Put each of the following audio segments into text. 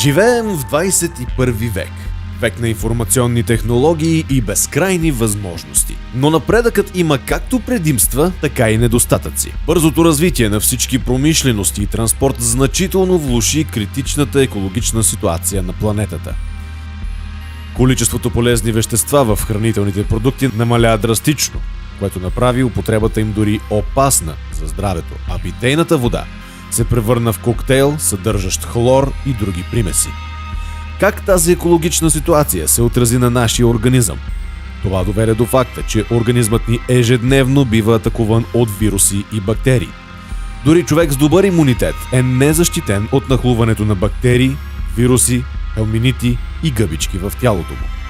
Живеем в 21 век. Век на информационни технологии и безкрайни възможности. Но напредъкът има както предимства, така и недостатъци. Бързото развитие на всички промишлености и транспорт значително влоши критичната екологична ситуация на планетата. Количеството полезни вещества в хранителните продукти намаля драстично, което направи употребата им дори опасна за здравето, а питейната вода се превърна в коктейл, съдържащ хлор и други примеси. Как тази екологична ситуация се отрази на нашия организъм? Това доведе до факта, че организмът ни ежедневно бива атакуван от вируси и бактерии. Дори човек с добър имунитет е незащитен от нахлуването на бактерии, вируси, елминити и гъбички в тялото му.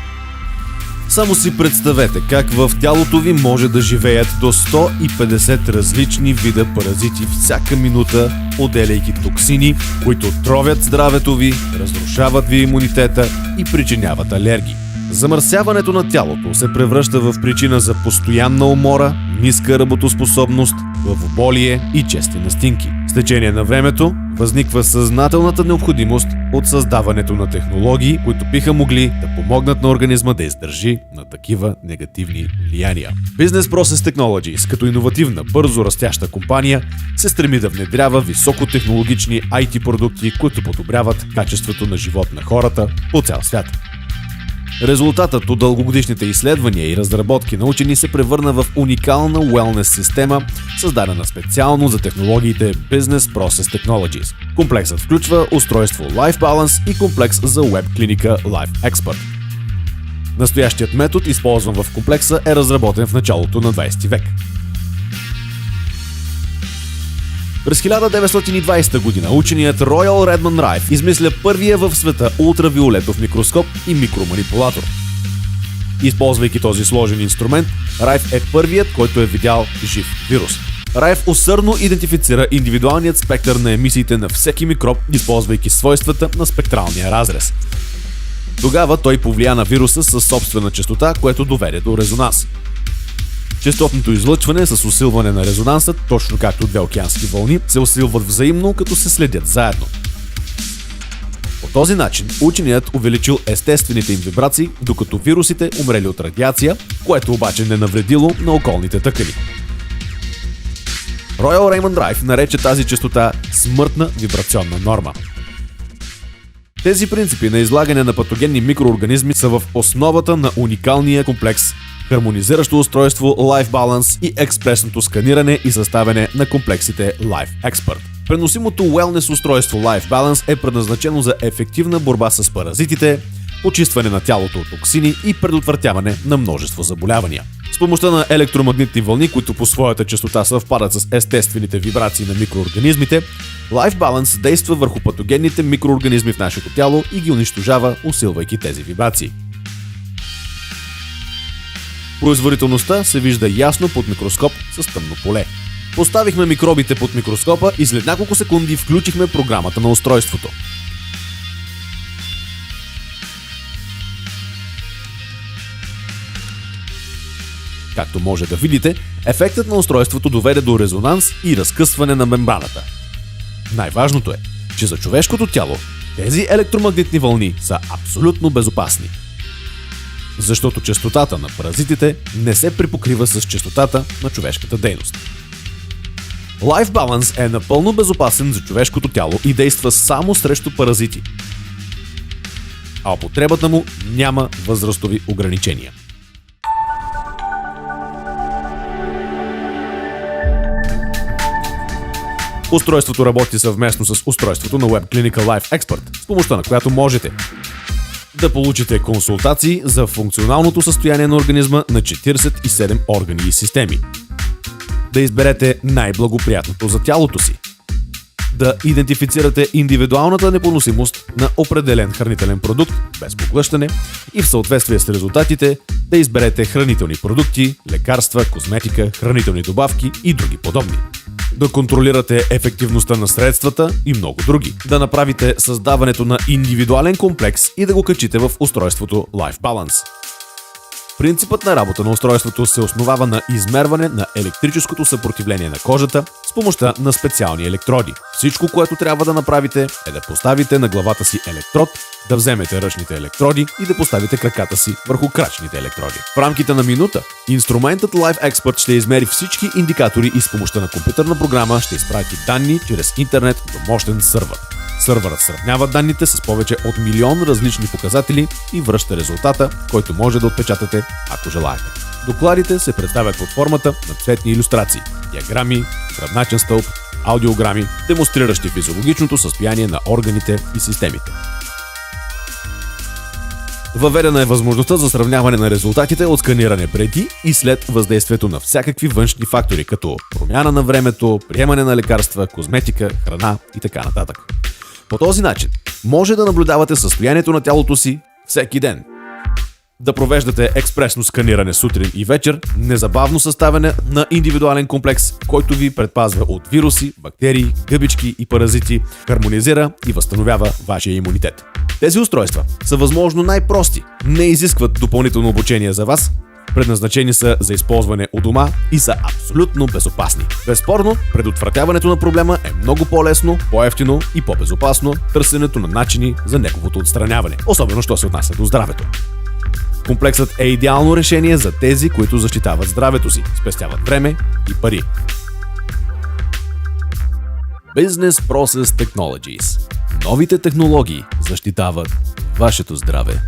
Само си представете как в тялото ви може да живеят до 150 различни вида паразити всяка минута, отделяйки токсини, които тровят здравето ви, разрушават ви имунитета и причиняват алергии. Замърсяването на тялото се превръща в причина за постоянна умора, ниска работоспособност, главоболие и чести настинки. С течение на времето възниква съзнателната необходимост от създаването на технологии, които биха могли да помогнат на организма да издържи на такива негативни влияния. Business Process Technologies, като иновативна, бързо растяща компания, се стреми да внедрява високотехнологични IT продукти, които подобряват качеството на живот на хората по цял свят. Резултатът от дългогодишните изследвания и разработки на учени се превърна в уникална уелнес система, създадена специално за технологиите Business Process Technologies. Комплексът включва устройство Life Balance и комплекс за веб клиника Life Expert. Настоящият метод, използван в комплекса, е разработен в началото на 20 век. През 1920 година ученият Royal Redmond Rife измисля първия в света ултравиолетов микроскоп и микроманипулатор. Използвайки този сложен инструмент, Райф е първият, който е видял жив вирус. Райф усърдно идентифицира индивидуалният спектър на емисиите на всеки микроб, използвайки свойствата на спектралния разрез. Тогава той повлия на вируса със собствена честота, което доведе до резонанс. Честотното излъчване с усилване на резонанса, точно както две океански вълни, се усилват взаимно, като се следят заедно. По този начин ученият увеличил естествените им вибрации, докато вирусите умрели от радиация, което обаче не навредило на околните тъкани. Royal Raymond Rife нарече тази честота смъртна вибрационна норма. Тези принципи на излагане на патогенни микроорганизми са в основата на уникалния комплекс хармонизиращо устройство Life Balance и експресното сканиране и съставяне на комплексите Life Expert. Преносимото wellness устройство Life Balance е предназначено за ефективна борба с паразитите, почистване на тялото от токсини и предотвратяване на множество заболявания. С помощта на електромагнитни вълни, които по своята честота съвпадат с естествените вибрации на микроорганизмите, Life Balance действа върху патогенните микроорганизми в нашето тяло и ги унищожава, усилвайки тези вибрации. Производителността се вижда ясно под микроскоп с тъмно поле. Поставихме микробите под микроскопа и след няколко секунди включихме програмата на устройството. Както може да видите, ефектът на устройството доведе до резонанс и разкъсване на мембраната. Най-важното е, че за човешкото тяло тези електромагнитни вълни са абсолютно безопасни, защото честотата на паразитите не се припокрива с честотата на човешката дейност. Life Balance е напълно безопасен за човешкото тяло и действа само срещу паразити, а употребата му няма възрастови ограничения. Устройството работи съвместно с устройството на веб клиника Life Expert, с помощта на която можете да получите консултации за функционалното състояние на организма на 47 органи и системи, да изберете най-благоприятното за тялото си, да идентифицирате индивидуалната непоносимост на определен хранителен продукт без поглъщане и в съответствие с резултатите да изберете хранителни продукти, лекарства, козметика, хранителни добавки и други подобни. Да контролирате ефективността на средствата и много други. Да направите създаването на индивидуален комплекс и да го качите в устройството Life Balance. Принципът на работа на устройството се основава на измерване на електрическото съпротивление на кожата с помощта на специални електроди. Всичко, което трябва да направите, е да поставите на главата си електрод, да вземете ръчните електроди и да поставите краката си върху крачните електроди. В рамките на минута инструментът Live Expert ще измери всички индикатори и с помощта на компютърна програма ще изпрати данни чрез интернет до мощен сървър. Сървърът сравнява данните с повече от милион различни показатели и връща резултата, който може да отпечатате, ако желаете. Докладите се представят под формата на цветни илюстрации, диаграми, гръбначен стълб, аудиограми, демонстриращи физиологичното състояние на органите и системите. Въведена е възможността за сравняване на резултатите от сканиране преди и след въздействието на всякакви външни фактори, като промяна на времето, приемане на лекарства, козметика, храна и така нататък. По този начин може да наблюдавате състоянието на тялото си всеки ден. Да провеждате експресно сканиране сутрин и вечер, незабавно съставяне на индивидуален комплекс, който ви предпазва от вируси, бактерии, гъбички и паразити, хармонизира и възстановява вашия имунитет. Тези устройства са възможно най-прости, не изискват допълнително обучение за вас, предназначени са за използване у дома и са абсолютно безопасни. Безспорно, предотвратяването на проблема е много по-лесно, по-евтино и по-безопасно търсенето на начини за неговото отстраняване, особено що се отнася до здравето. Комплексът е идеално решение за тези, които защитават здравето си, спестяват време и пари. Business Process Technologies. Новите технологии защитават вашето здраве.